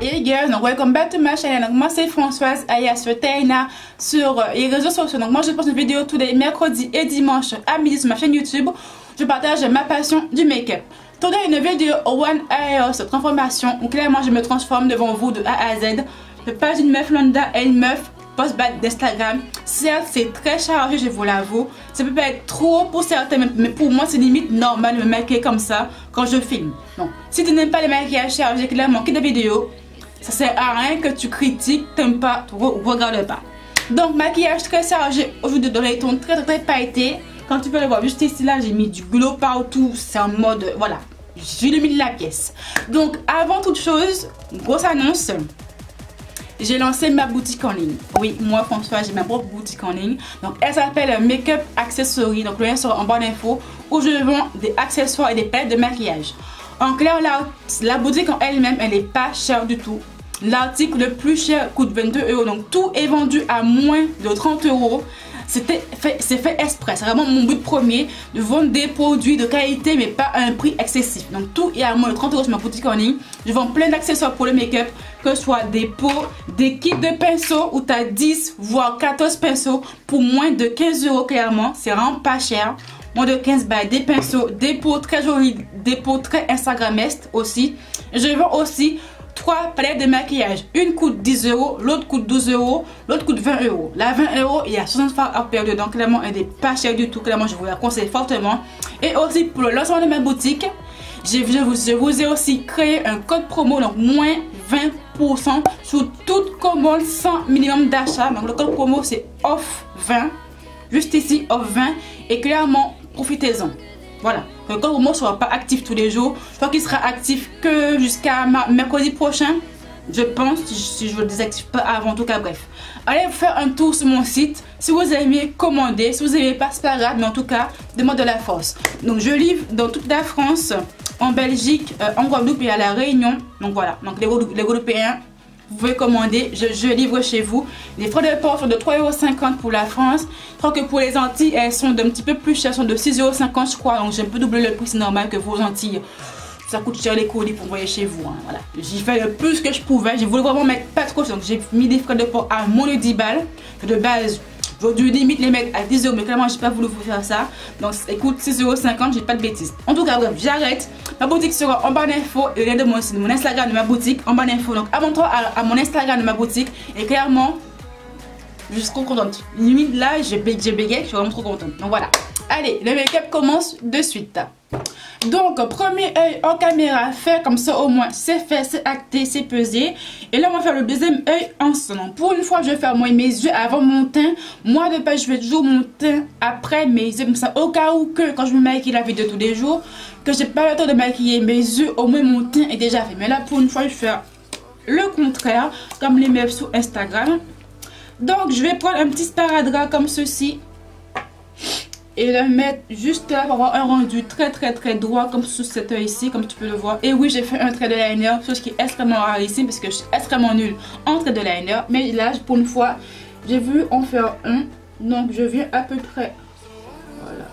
Hey guys, donc welcome back to my channel. Donc moi c'est Françoise Aya sur Taina sur les réseaux sociaux. Donc moi je poste une vidéo tous les mercredis et dimanches à midi sur ma chaîne YouTube. Je partage ma passion du make-up. Today une vidéo One Hair transformation où clairement je me transforme devant vous de A à Z. Je ne suis pas une meuf lambda et une meuf post-bad d'Instagram. Certes c'est très chargé, je vous l'avoue. Ça peut pas être trop pour certains, mais pour moi c'est limite normal de me maquiller comme ça quand je filme. Donc si tu n'aimes pas les maquillages chargés, clairement quitte la vidéo. Ça sert à rien que tu critiques, t'aimes pas, regarde pas. Donc maquillage très chargé aujourd'hui dans les tons très pailletés. Quand tu peux le voir juste ici là, j'ai mis du glow partout. C'est en mode voilà, j'illumine la pièce. Donc avant toute chose, grosse annonce. J'ai lancé ma boutique en ligne. Oui, moi François, j'ai ma propre boutique en ligne. Donc elle s'appelle Makeup Accessories. Donc le lien sera en barre d'infos où je vends des accessoires et des palettes de maquillage. En clair, la boutique en elle-même, elle n'est pas chère du tout. L'article le plus cher coûte 22 €. Donc tout est vendu à moins de 30 €. C'est fait exprès. C'est vraiment mon but premier de vendre des produits de qualité mais pas à un prix excessif. Donc tout est à moins de 30 € sur ma boutique en ligne. Je vends plein d'accessoires pour le make-up, que ce soit des pots, des kits de pinceaux où tu as 10 voire 14 pinceaux pour moins de 15 € clairement. C'est vraiment pas cher. Moins de 15 balles, des pinceaux, des pots très jolis, des pots très instagramesques aussi. Je vends aussi 3 palettes de maquillage. Une coûte 10 €, l'autre coûte 12 €, l'autre coûte 20 €. La 20 €, il y a 60 fois à perdre dedans. Clairement, elle n'est pas chère du tout. Clairement, je vous la conseille fortement. Et aussi pour le lancement de ma boutique, je vous ai aussi créé un code promo, donc moins 20% sur toute commande sans minimum d'achat. Donc le code promo c'est off 20. Juste ici, off 20. Et clairement, profitez-en. Voilà. Le code promo ne sera pas actif tous les jours. Je crois qu'il sera actif que jusqu'à mercredi prochain. Je pense, si je ne le désactive pas avant, en tout cas, bref. Allez faire un tour sur mon site. Si vous aimez, commandez. Si vous n'aimez pas, c'est pas grave, mais en tout cas, demande de la force. Donc, je livre dans toute la France, en Belgique, en Guadeloupe et à La Réunion. Donc, voilà. Donc, les Guadeloupéens, vous pouvez commander, je livre chez vous. Les frais de port sont de 3,50 € pour la France. Je crois que pour les Antilles, elles sont d'un petit peu plus chères, sont de 6,50 € je crois. Donc j'ai un peu doublé le prix, c'est normal que vos Antilles, ça coûte cher les colis pour envoyer chez vous. Hein. Voilà. J'ai fait le plus que je pouvais. Je voulais vraiment mettre pas trop, donc j'ai mis des frais de port à moins de 10 balles. De base, j'aurais dû limite les mettre à 10 €, mais clairement j'ai pas voulu vous faire ça. Donc écoute, 6,50 €, j'ai pas de bêtises. En tout cas, bref, j'arrête. Ma boutique sera en barre d'infos et le lien de mon Instagram de ma boutique en barre d'infos. Donc abonne-toi à mon Instagram de ma boutique et clairement, je suis trop contente. Limite là, j'ai bégayé, je suis vraiment trop contente. Donc voilà. Allez, le make-up commence de suite. Donc, premier œil en caméra, fait comme ça au moins, c'est fait, c'est acté, c'est pesé. Et là, on va faire le deuxième œil ensemble. Pour une fois, je vais faire moi mes yeux avant mon teint. Moi, de base, je fais toujours mon teint après mes yeux. Comme ça, au cas où que quand je me maquille la vie de tous les jours, que j'ai pas le temps de maquiller mes yeux, au moins mon teint est déjà fait. Mais là, pour une fois, je vais faire le contraire, comme les meufs sur Instagram. Donc, je vais prendre un petit sparadrap comme ceci. Et le mettre juste là pour avoir un rendu très droit comme sous cet œil ici, comme tu peux le voir. Et oui, j'ai fait un trait de liner, chose qui est extrêmement rare ici parce que je suis extrêmement nulle en trait de liner. Mais là, pour une fois, j'ai vu en faire un, donc je viens à peu près. Voilà.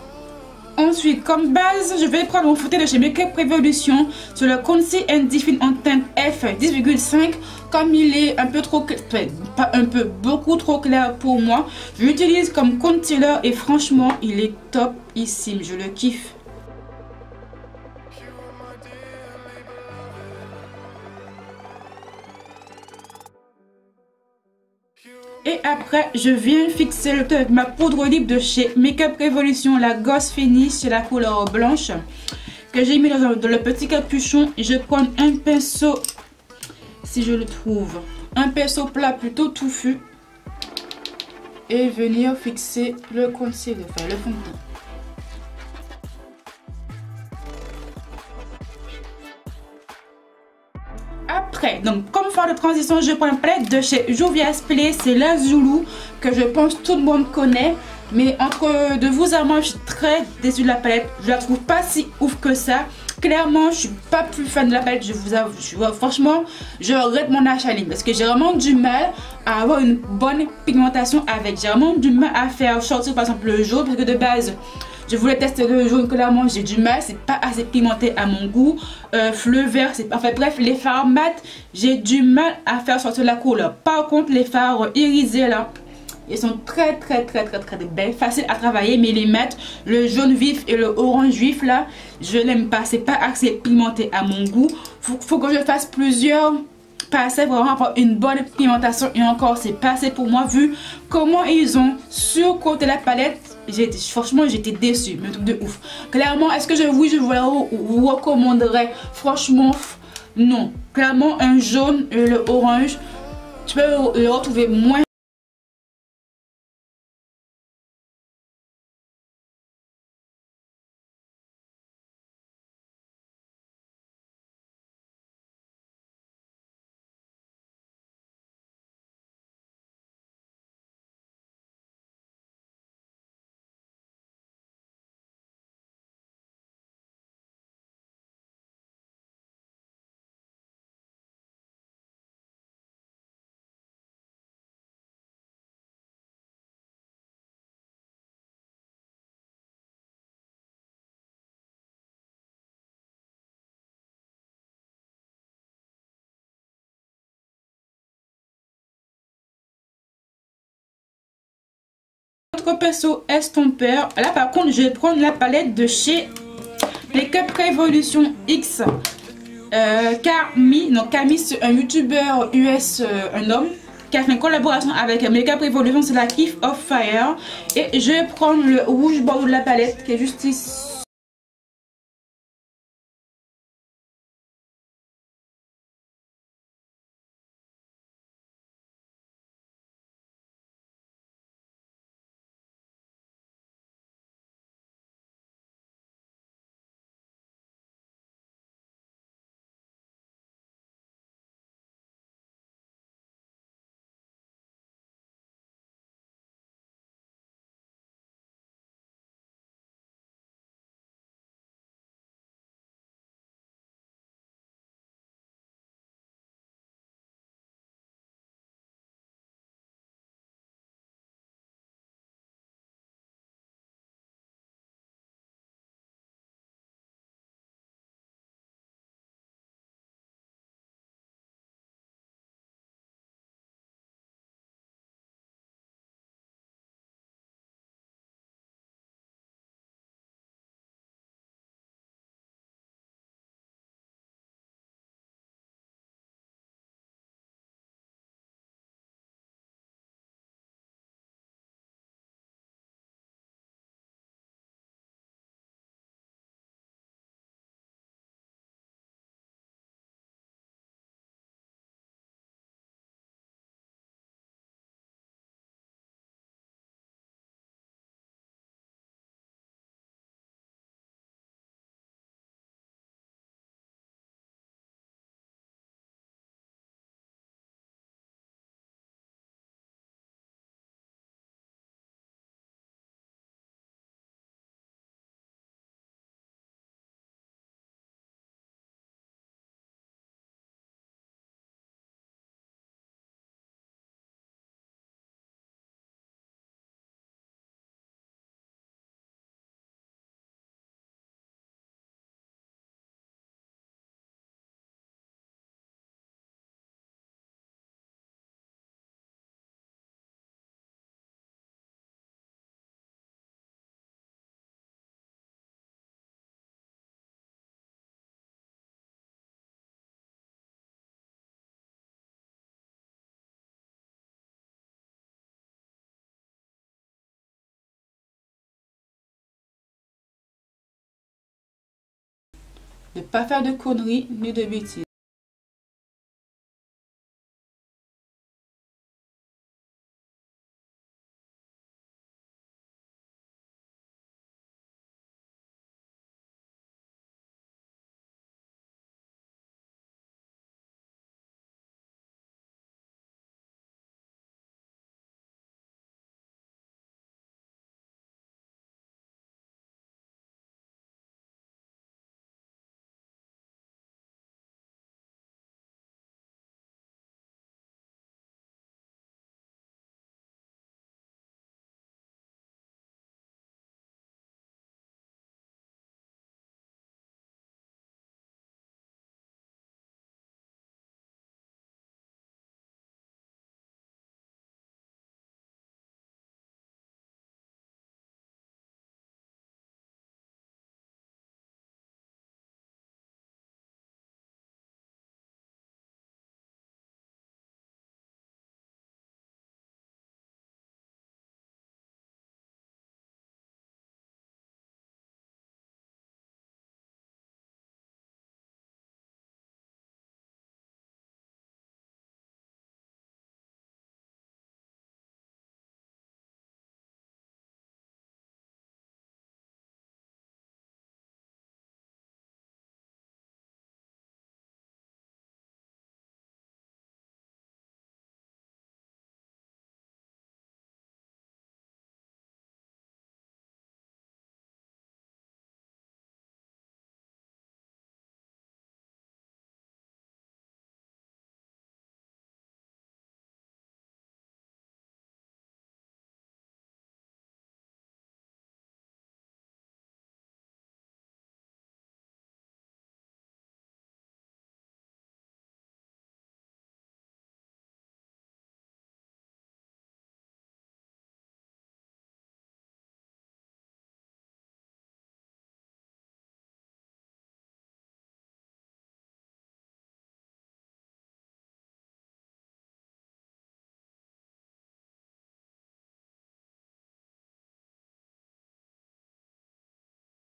Ensuite, comme base, je vais prendre mon fouet de chez Makeup Revolution sur le Conceal and Define en teinte F 10,5. Comme il est un peu trop, pas un peu, beaucoup trop clair pour moi, je l'utilise comme concealer et franchement, il est topissime. Je le kiffe. Et après, je viens fixer le teint avec ma poudre libre de chez Makeup Revolution, la Ghost Finish, c'est la couleur blanche que j'ai mis dans le petit capuchon. Et je prends un pinceau, si je le trouve, un pinceau plat plutôt touffu et venir fixer le concealer, enfin le fond de teint. Après, donc comme phare de transition, je prends une palette de chez Juvia's Place, c'est la Zulu que je pense tout le monde connaît. Mais entre de vous à moi, je suis très déçue de la palette. Je la trouve pas si ouf que ça. Clairement, je suis pas plus fan de la palette, je vous avoue. Franchement, je regrette mon achat ligne parce que j'ai vraiment du mal à avoir une bonne pigmentation avec. J'ai vraiment du mal à faire sortir par exemple le jaune parce que de base, Je voulais tester le jaune, clairement j'ai du mal, c'est pas assez pimenté à mon goût. Fleu vert, c'est pas... Enfin bref, les fards mat, j'ai du mal à faire sortir la couleur. Par contre, les fards irisés là, ils sont très belles, faciles à travailler, mais les mettre le jaune vif et le orange vif là, je l'aime pas, c'est pas assez pimenté à mon goût. Faut que je fasse plusieurs passer vraiment avoir une bonne pigmentation, et encore c'est pas assez pour moi vu comment ils ont surcoté la palette. Franchement j'étais déçue, mais un truc de ouf. Clairement, est-ce que oui je vous recommanderais? Franchement non. Clairement un jaune et le orange, tu peux le retrouver moins. Autre pinceau estompeur. Là par contre je vais prendre la palette de chez Makeup Revolution X. Camille c'est un youtubeur US, un homme qui a fait une collaboration avec Makeup Revolution, c'est la Kiff of Fire. Et je vais prendre le rouge bordeaux de la palette qui est juste ici. Ne pas faire de conneries ni de bêtises.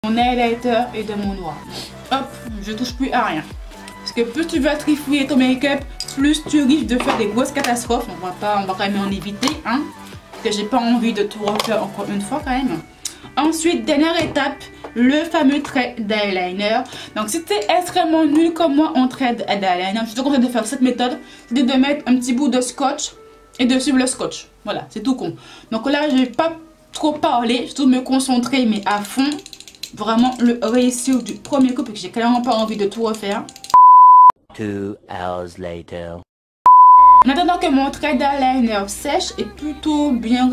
mon highlighter et de mon noir. Hop, je touche plus à rien. Parce que plus tu vas trifouiller ton make-up, plus tu risques de faire des grosses catastrophes. On va quand même en éviter, hein. Parce que j'ai pas envie de tout refaire encore une fois quand même. Ensuite, dernière étape, le fameux trait d'eyeliner. Donc si tu es extrêmement nul comme moi en trait d'eyeliner, je te conseille de faire cette méthode. C'est de mettre un petit bout de scotch et de suivre le scotch. Voilà, c'est tout con. Donc là, je vais pas trop parler, je vais me concentrer mais à fond. Vraiment le réussir du premier coup parce que j'ai clairement pas envie de tout refaire. 2 hours later. En attendant que mon trait d'eyeliner sèche et plutôt bien.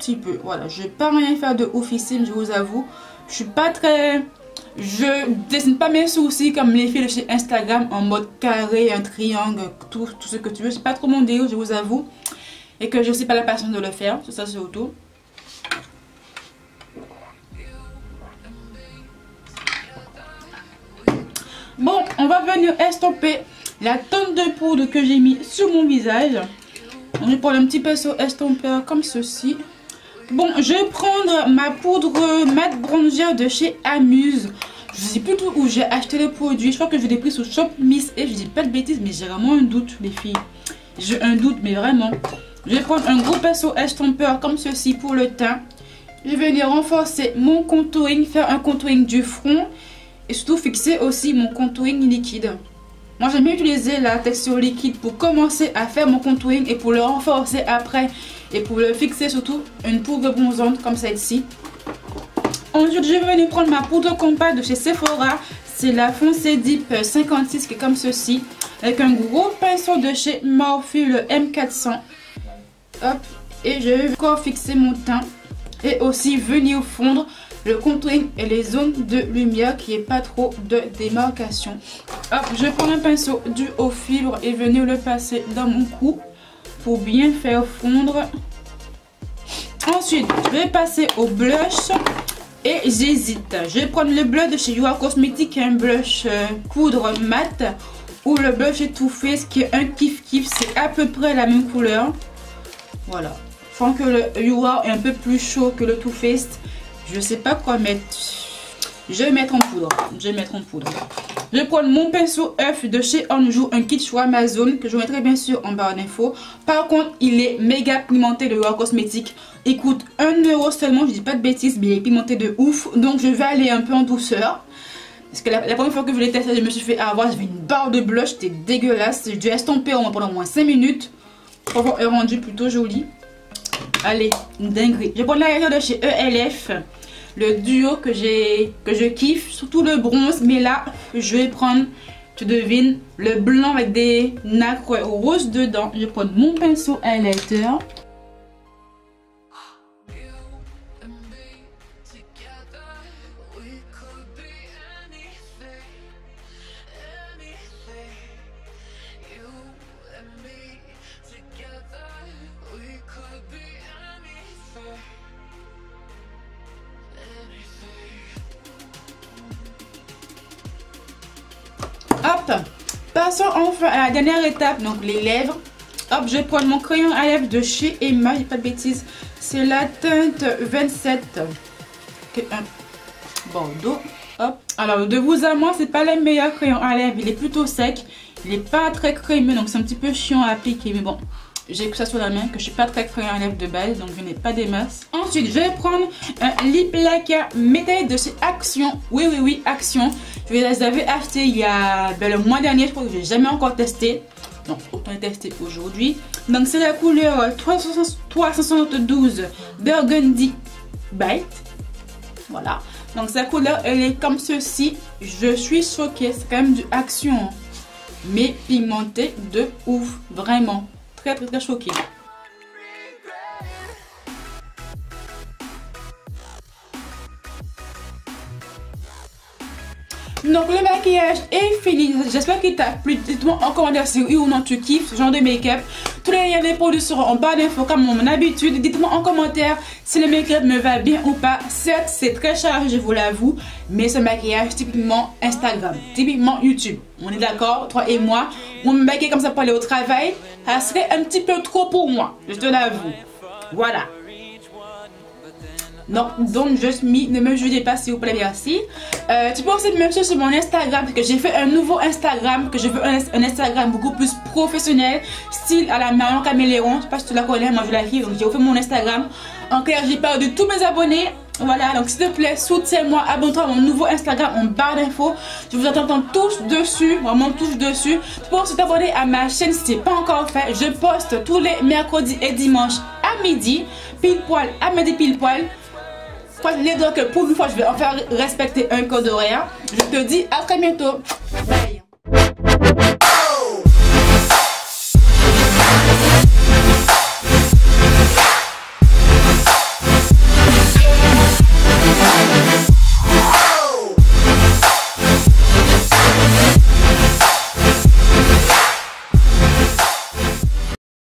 Petit peu, voilà, je vais pas rien faire de oufissime, je vous avoue. Je suis pas très... Je dessine pas mes sourcils comme les filles de chez Instagram en mode carré, un triangle, tout ce que tu veux. C'est pas trop mon délire, je vous avoue. Et que je sais pas la patience de le faire, c'est ça surtout. Bon, on va venir estomper la tonne de poudre que j'ai mis sur mon visage. On va prendre un petit pinceau estompeur comme ceci. Bon, je vais prendre ma poudre mat bronzer de chez Amuse. Je sais plus tout où j'ai acheté le produit. Je crois que je l'ai pris sur Shop Miss et je dis pas de bêtises, mais j'ai vraiment un doute, les filles. J'ai un doute, mais vraiment. Je vais prendre un gros pinceau estompeur comme ceci pour le teint. Je vais venir renforcer mon contouring, faire un contouring du front et surtout fixer aussi mon contouring liquide. Moi j'aime bien utiliser la texture liquide pour commencer à faire mon contouring et pour le renforcer après et pour le fixer surtout une poudre bronzante comme celle-ci. Ensuite je vais venir prendre ma poudre compacte de chez Sephora. C'est la Foncé Deep 56 qui est comme ceci. Avec un gros pinceau de chez Morphe, le M400. Hop. Et je vais encore fixer mon teint. Et aussi venir fondre le contouring et les zones de lumière, qu'il n'y ait pas trop de démarcation. Hop, je vais prendre un pinceau dû aux fibres et venir le passer dans mon cou pour bien faire fondre. Ensuite, je vais passer au blush et j'hésite. Je vais prendre le blush de chez You Are Cosmetics, qui est un blush poudre mat, ou le blush de Too Faced, qui est un kiff-kiff. C'est à peu près la même couleur. Voilà. Je sens que le You Are est un peu plus chaud que le Too Faced. Je sais pas quoi mettre. Je vais mettre en poudre. Je vais prendre mon pinceau œuf de chez Anjou, un kit choix Amazon que je mettrai bien sûr en barre d'infos. Par contre, il est méga pigmenté, le You Are Cosmetics. Il coûte 1 € seulement, je dis pas de bêtises, mais il est pigmenté de ouf. Donc je vais aller un peu en douceur. Parce que la première fois que je l'ai testé, je me suis fait avoir. J'avais une barre de blush, c'était dégueulasse. J'ai dû estomper pendant au moins 5 minutes pour avoir un rendu plutôt joli. Allez, une dinguerie. Je prends l'highlighter de chez ELF. Le duo que je kiffe, surtout le bronze, mais là je vais prendre, tu devines, le blanc avec des nacres roses dedans. Je vais prendre mon pinceau highlighter. Hop, passons enfin à la dernière étape, donc les lèvres. Hop, je vais prendre mon crayon à lèvres de chez Emma, je dis pas de bêtises. C'est la teinte 27, un Bordeaux. Hop, alors de vous à moi, c'est pas le meilleur crayon à lèvres, il est plutôt sec. Il n'est pas très crémeux, donc c'est un petit peu chiant à appliquer, mais bon. J'ai que ça sur la main, que je suis pas très crayon à lèvres de base, donc je n'ai pas des masses. Ensuite, je vais prendre un lip lacquer médaille de chez Action. Oui, Action. Je les avais achetés il y a le mois dernier, je crois que je n'ai jamais encore testé. Donc, autant les tester aujourd'hui. Donc, c'est la couleur 372 Burgundy Bite. Voilà. Donc, sa couleur, elle est comme ceci. Je suis choquée, c'est quand même du Action, mais pigmenté de ouf, vraiment. Très choquée. Donc le maquillage est fini. J'espère qu'il t'a plu. Dites-moi en commentaire si oui ou non tu kiffes ce genre de make-up. Tous les liens des produits seront en barre d'infos comme mon habitude. Dites-moi en commentaire si le make-up me va bien ou pas. Certes, c'est très chargé, je vous l'avoue, mais ce maquillage typiquement Instagram, typiquement YouTube. On est d'accord, toi et moi. On me maquille comme ça pour aller au travail. Ça serait un petit peu trop pour moi, je te l'avoue. Voilà. Non, donc ne me jugez pas s'il vous plaît, merci. Tu peux aussi me suivre sur mon Instagram, parce que j'ai fait un nouveau Instagram, que je veux un Instagram beaucoup plus professionnel, style à la Marion Caméléon. Je sais pas si tu la connais, moi je la kiffe, donc j'ai refait mon Instagram. En clair, j'ai perdu tous mes abonnés. Voilà, donc s'il te plaît, soutiens-moi, abonne-toi à mon nouveau Instagram en barre d'infos. Je vous attends tous dessus, vraiment tous dessus. Tu peux aussi t'abonner à ma chaîne si ce n'est pas encore fait. Je poste tous les mercredis et dimanches à midi, pile poil, à midi pile poil. Les doigts que pour une fois je vais en faire respecter un code horaire. Je te dis à très bientôt. Bye.